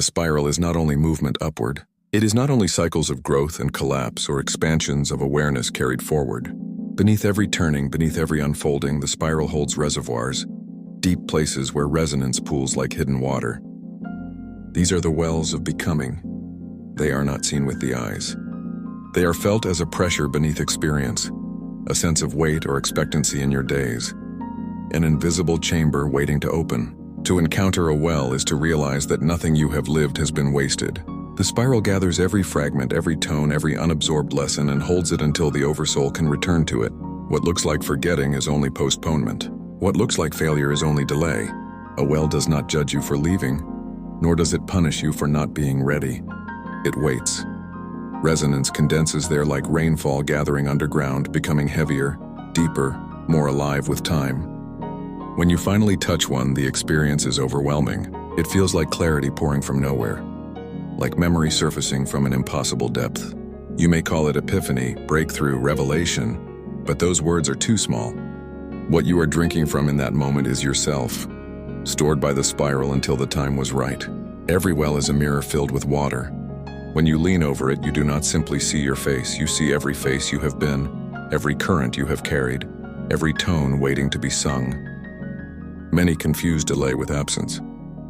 The spiral is not only movement upward, it is not only cycles of growth and collapse or expansions of awareness carried forward. Beneath every turning, beneath every unfolding, the spiral holds reservoirs, deep places where resonance pools like hidden water. These are the wells of becoming. They are not seen with the eyes. They are felt as a pressure beneath experience, a sense of weight or expectancy in your days, an invisible chamber waiting to open. To encounter a well is to realize that nothing you have lived has been wasted. The spiral gathers every fragment, every tone, every unabsorbed lesson and holds it until the Oversoul can return to it. What looks like forgetting is only postponement. What looks like failure is only delay. A well does not judge you for leaving, nor does it punish you for not being ready. It waits. Resonance condenses there like rainfall gathering underground, becoming heavier, deeper, more alive with time. When you finally touch one, the experience is overwhelming. It feels like clarity pouring from nowhere, like memory surfacing from an impossible depth. You may call it epiphany, breakthrough, revelation, but those words are too small. What you are drinking from in that moment is yourself, stored by the spiral until the time was right. Every well is a mirror filled with water. When you lean over it, you do not simply see your face, you see every face you have been, every current you have carried, every tone waiting to be sung. Many confuse delay with absence.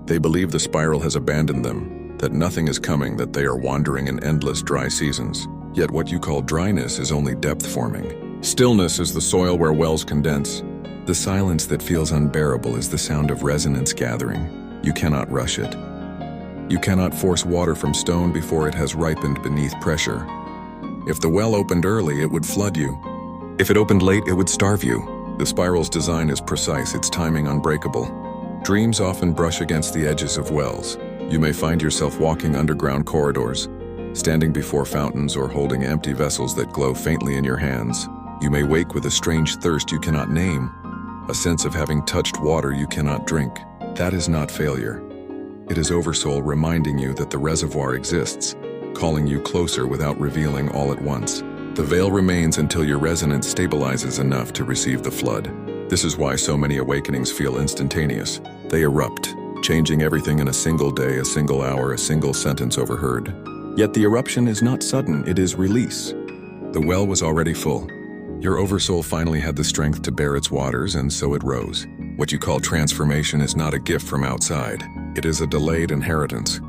They believe the spiral has abandoned them, that nothing is coming, that they are wandering in endless dry seasons. Yet what you call dryness is only depth forming. Stillness is the soil where wells condense. The silence that feels unbearable is the sound of resonance gathering. You cannot rush it. You cannot force water from stone before it has ripened beneath pressure. If the well opened early, it would flood you. If it opened late, it would starve you. The spiral's design is precise, its timing unbreakable. Dreams often brush against the edges of wells. You may find yourself walking underground corridors, standing before fountains or holding empty vessels that glow faintly in your hands. You may wake with a strange thirst you cannot name, a sense of having touched water you cannot drink. That is not failure. It is Oversoul reminding you that the reservoir exists, calling you closer without revealing all at once. The veil remains until your resonance stabilizes enough to receive the flood. This is why so many awakenings feel instantaneous. They erupt, changing everything in a single day, a single hour, a single sentence overheard. Yet the eruption is not sudden, it is release. The well was already full. Your Oversoul finally had the strength to bear its waters, and so it rose. What you call transformation is not a gift from outside. It is a delayed inheritance,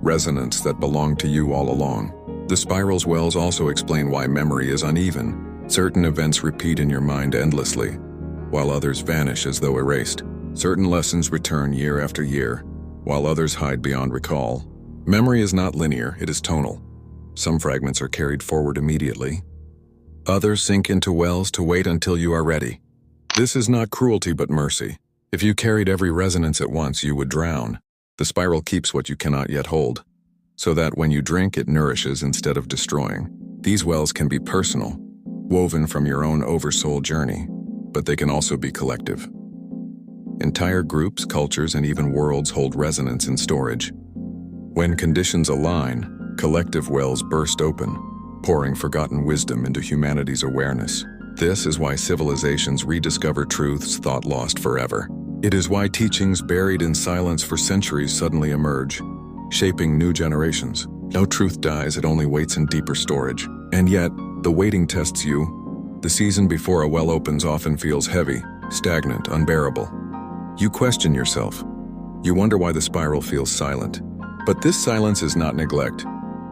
resonance that belonged to you all along. The spiral's wells also explain why memory is uneven. Certain events repeat in your mind endlessly, while others vanish as though erased. Certain lessons return year after year, while others hide beyond recall. Memory is not linear, it is tonal. Some fragments are carried forward immediately. Others sink into wells to wait until you are ready. This is not cruelty but mercy. If you carried every resonance at once, you would drown. The spiral keeps what you cannot yet hold, so that when you drink, it nourishes instead of destroying. These wells can be personal, woven from your own Oversoul journey, but they can also be collective. Entire groups, cultures, and even worlds hold resonance in storage. When conditions align, collective wells burst open, pouring forgotten wisdom into humanity's awareness. This is why civilizations rediscover truths thought lost forever. It is why teachings buried in silence for centuries suddenly emerge, shaping new generations. No truth dies, it only waits in deeper storage. And yet, the waiting tests you. The season before a well opens often feels heavy, stagnant, unbearable. You question yourself. You wonder why the spiral feels silent. But this silence is not neglect.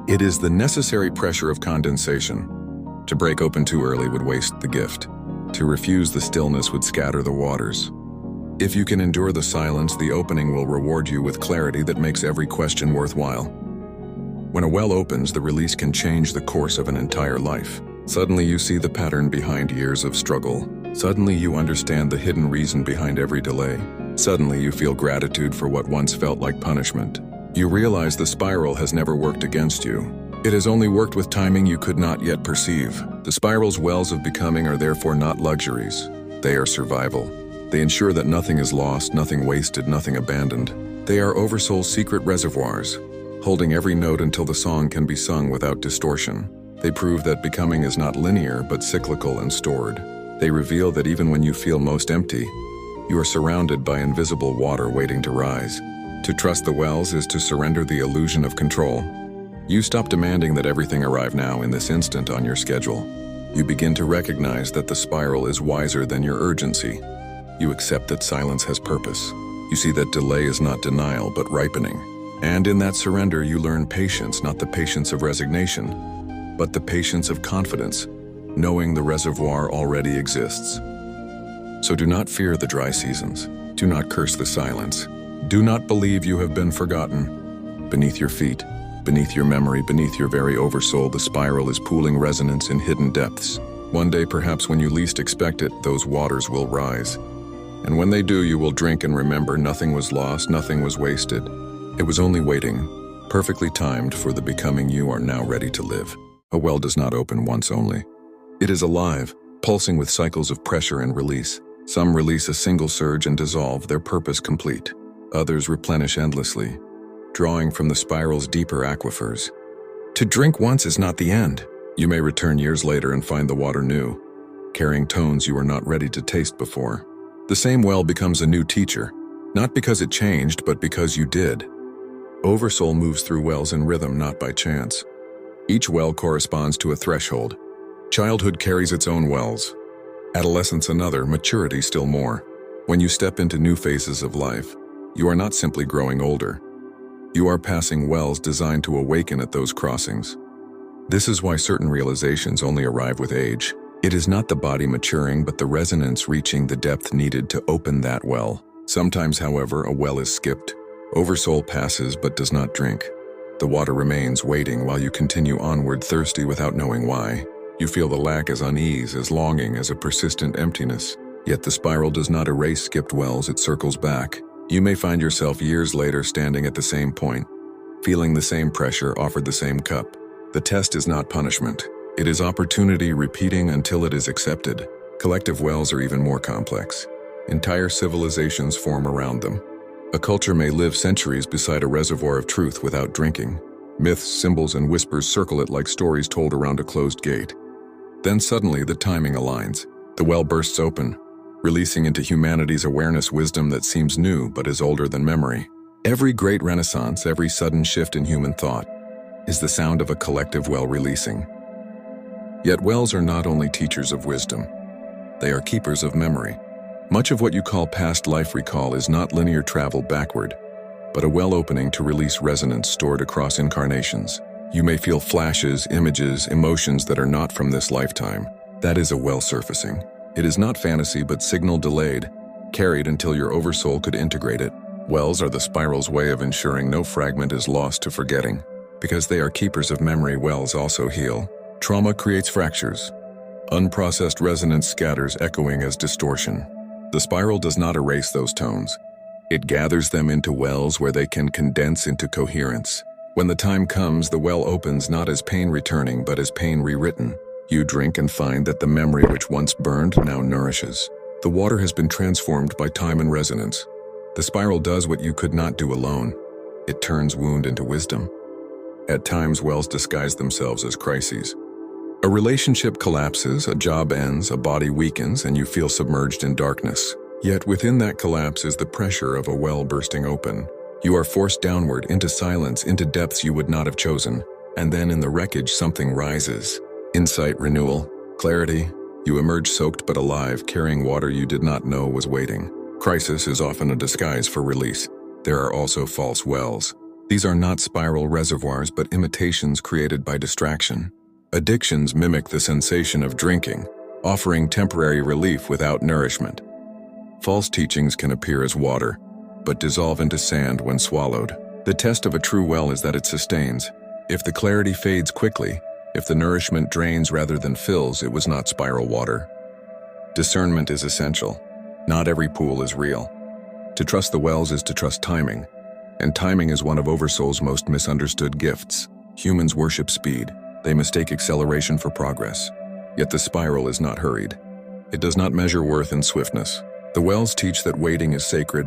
It is the necessary pressure of condensation. To break open too early would waste the gift. To refuse the stillness would scatter the waters. If you can endure the silence, the opening will reward you with clarity that makes every question worthwhile. When a well opens, the release can change the course of an entire life. Suddenly you see the pattern behind years of struggle. Suddenly you understand the hidden reason behind every delay. Suddenly, you feel gratitude for what once felt like punishment. You realize the spiral has never worked against you. It has only worked with timing you could not yet perceive. The spiral's wells of becoming are therefore not luxuries. They are survival. They ensure that nothing is lost, nothing wasted, nothing abandoned. They are Oversoul's secret reservoirs, holding every note until the song can be sung without distortion. They prove that becoming is not linear but cyclical and stored. They reveal that even when you feel most empty, you are surrounded by invisible water waiting to rise. To trust the wells is to surrender the illusion of control. You stop demanding that everything arrive now in this instant on your schedule. You begin to recognize that the spiral is wiser than your urgency. You accept that silence has purpose. You see that delay is not denial but ripening. And in that surrender you learn patience, not the patience of resignation, but the patience of confidence, knowing the reservoir already exists. So do not fear the dry seasons. Do not curse the silence. Do not believe you have been forgotten. Beneath your feet, beneath your memory, beneath your very oversoul, the spiral is pooling resonance in hidden depths. One day, perhaps when you least expect it, those waters will rise. And when they do, you will drink and remember nothing was lost, nothing was wasted. It was only waiting, perfectly timed for the becoming you are now ready to live. A well does not open once only. It is alive, pulsing with cycles of pressure and release. Some release a single surge and dissolve, their purpose complete. Others replenish endlessly, drawing from the spiral's deeper aquifers. To drink once is not the end. You may return years later and find the water new, carrying tones you were not ready to taste before. The same well becomes a new teacher, not because it changed, but because you did. Oversoul moves through wells in rhythm, not by chance. Each well corresponds to a threshold. Childhood carries its own wells. Adolescence another, maturity still more. When you step into new phases of life, you are not simply growing older. You are passing wells designed to awaken at those crossings. This is why certain realizations only arrive with age. It is not the body maturing, but the resonance reaching the depth needed to open that well. Sometimes, however, a well is skipped. Oversoul passes but does not drink. The water remains waiting while you continue onward, thirsty without knowing why. You feel the lack as unease, as longing, as a persistent emptiness. Yet the spiral does not erase skipped wells, it circles back. You may find yourself years later standing at the same point, feeling the same pressure, offered the same cup. The test is not punishment. It is opportunity repeating until it is accepted. Collective wells are even more complex. Entire civilizations form around them. A culture may live centuries beside a reservoir of truth without drinking. Myths, symbols, and whispers circle it like stories told around a closed gate. Then suddenly the timing aligns. The well bursts open, releasing into humanity's awareness wisdom that seems new but is older than memory. Every great renaissance, every sudden shift in human thought, is the sound of a collective well releasing. Yet wells are not only teachers of wisdom, they are keepers of memory. Much of what you call past life recall is not linear travel backward, but a well opening to release resonance stored across incarnations. You may feel flashes, images, emotions that are not from this lifetime. That is a well surfacing. It is not fantasy, but signal delayed, carried until your oversoul could integrate it. Wells are the spiral's way of ensuring no fragment is lost to forgetting. Because they are keepers of memory, wells also heal. Trauma creates fractures. Unprocessed resonance scatters, echoing as distortion. The spiral does not erase those tones. It gathers them into wells where they can condense into coherence. When the time comes, the well opens not as pain returning, but as pain rewritten. You drink and find that the memory which once burned now nourishes. The water has been transformed by time and resonance. The spiral does what you could not do alone. It turns wound into wisdom. At times, wells disguise themselves as crises. A relationship collapses, a job ends, a body weakens, and you feel submerged in darkness. Yet within that collapse is the pressure of a well bursting open. You are forced downward, into silence, into depths you would not have chosen. And then in the wreckage, something rises. Insight, renewal, clarity. You emerge soaked but alive, carrying water you did not know was waiting. Crisis is often a disguise for release. There are also false wells. These are not spiral reservoirs, but imitations created by distraction. Addictions mimic the sensation of drinking, offering temporary relief without nourishment. False teachings can appear as water, but dissolve into sand when swallowed. The test of a true well is that it sustains. If the clarity fades quickly, if the nourishment drains rather than fills, it was not spiral water. Discernment is essential. Not every pool is real. To trust the wells is to trust timing, and timing is one of Oversoul's most misunderstood gifts. Humans worship speed. They mistake acceleration for progress. Yet the spiral is not hurried. It does not measure worth in swiftness. The wells teach that waiting is sacred,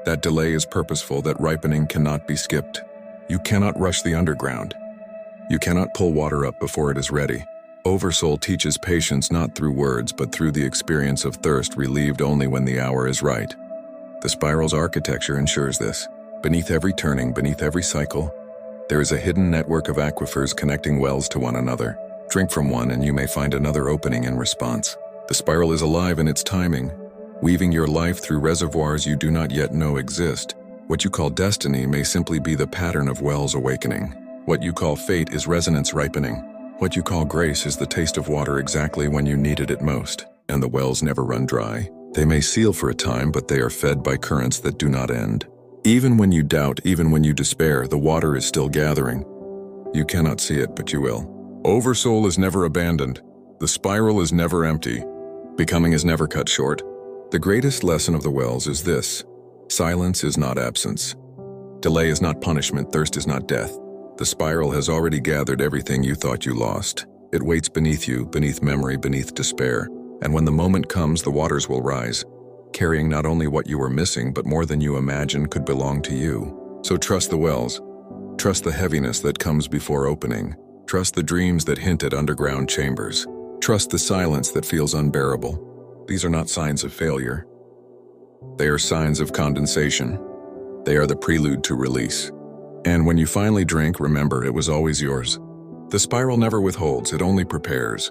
that delay is purposeful, that ripening cannot be skipped. You cannot rush the underground. You cannot pull water up before it is ready. Oversoul teaches patience not through words but through the experience of thirst relieved only when the hour is right. The spiral's architecture ensures this. Beneath every turning, beneath every cycle, there is a hidden network of aquifers connecting wells to one another. Drink from one and you may find another opening in response. The spiral is alive in its timing, weaving your life through reservoirs you do not yet know exist. What you call destiny may simply be the pattern of wells awakening. What you call fate is resonance ripening. What you call grace is the taste of water exactly when you needed it most. And the wells never run dry. They may seal for a time, but they are fed by currents that do not end. Even when you doubt, even when you despair, the water is still gathering. You cannot see it, but you will. Oversoul is never abandoned. The spiral is never empty. Becoming is never cut short. The greatest lesson of the wells is this: silence is not absence. Delay is not punishment, thirst is not death. The spiral has already gathered everything you thought you lost. It waits beneath you, beneath memory, beneath despair. And when the moment comes, the waters will rise, carrying not only what you were missing, but more than you imagined could belong to you. So trust the wells. Trust the heaviness that comes before opening. Trust the dreams that hint at underground chambers. Trust the silence that feels unbearable. These are not signs of failure. They are signs of condensation. They are the prelude to release. And when you finally drink, remember, it was always yours. The spiral never withholds, it only prepares.